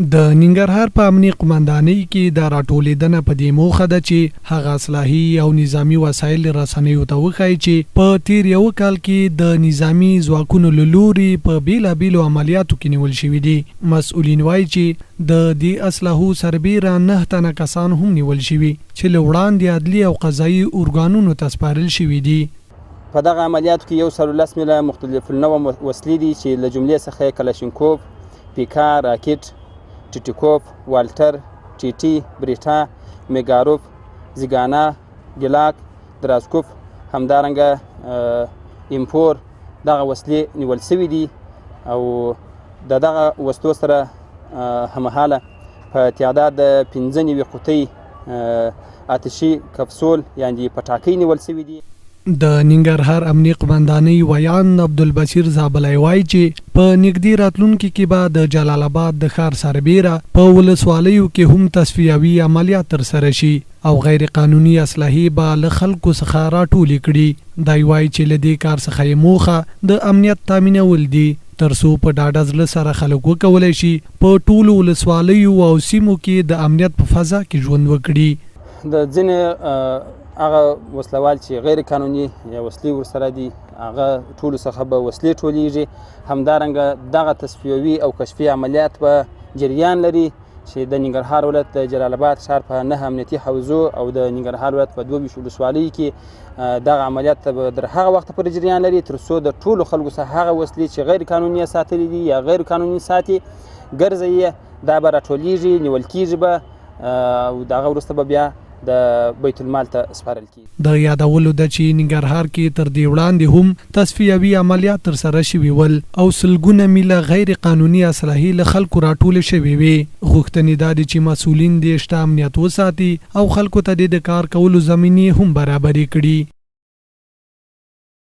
د ننګرهار په امنیه قومندانۍ کې د راټولېدنه په دې موخه ده چې هغه اصلاحي او نظامی وسایل رسنیو ته وښایي چې په تیر یو کال کې د نظامی ځواکونو له لوري په بیلابیلو عملیاتو کې نیول شوي دي. مسؤلین وایي چې د دې اصلاحو سربیره 9 تنه کسان هم نیول شوي چې له وړاندې عدلي او قضایي ارګانونو ته سپارل شوي دي. په دغه عملیاتو کې 110 میله مختلف النوع وسلې دي چې له جملې څخه کلاشینکوف، پیکا، راکټ، ټیټیکوف، والټر، ټیټي، بریټا، میګاروف، زیګانا، ګلاک، دراسکوف، همدارنګه امپور دغه وسلې نیول شوي دي او دغه وسلو سره هممهاله په تعداد د 15 قطۍ آتشي کپسول یعنې پټاکۍ نیول شوي دي. د ننګرهار امنیه قومندانۍ ویان عبدالبصیر زابلی وایي چې په نږدې راتلونکي کې به د جلال آباد د ښار سربیره په ولسوالیو کې هم تصفیوي عملیات ترسره شي او غیر قانوني اصلاحي به له خلکو څخه راټولې کړي. دی وایي چې له دې کار څخه یې موخه د امنیت تامینول دي ترڅو په ډاډه زړه سره خلک وکولی شي په ټولو ولسوالیو او سیمو کې د امنیت په فضا کې ژوند وکړي. د ځینې هغه وسلوال چې غیر قانوني یا وسلې ورسره دي هغه ټولو څخه به وسلې ټولیږي. همدارنګه دغه تصفیوي او کشفي عملیات به جریان لري چې د ننګرهار ولایت د جلال آباد ښار په 9 امنیتي حوزو او د ننګرهار ولایت په 22 ولسوالیو کې دغه عملیات به تر هغه وخته پورې جریان لري تر څو د ټولو خلکو څخه هغه وسلې چې غیر قانوني ساتلي دي یا غیر قانوني ساتي ګرځي دا به راټولیږي، نیول کیږي به او دغه وروسته به بیا د بیت المال ته سپارل کیږي. د یادولو ده چې ننګرهار کې تر دې وړاندې هم تصفیوي عملیات ترسره شوي ول او سلګونه میله غیر قانوني اصلاحي له خلکو راټولې شوي وې. غوښتنې دا دي چې مسؤلین دې شته امنیت وساتي او خلکو ته د کار کولو زمینې هم برابرې کړي.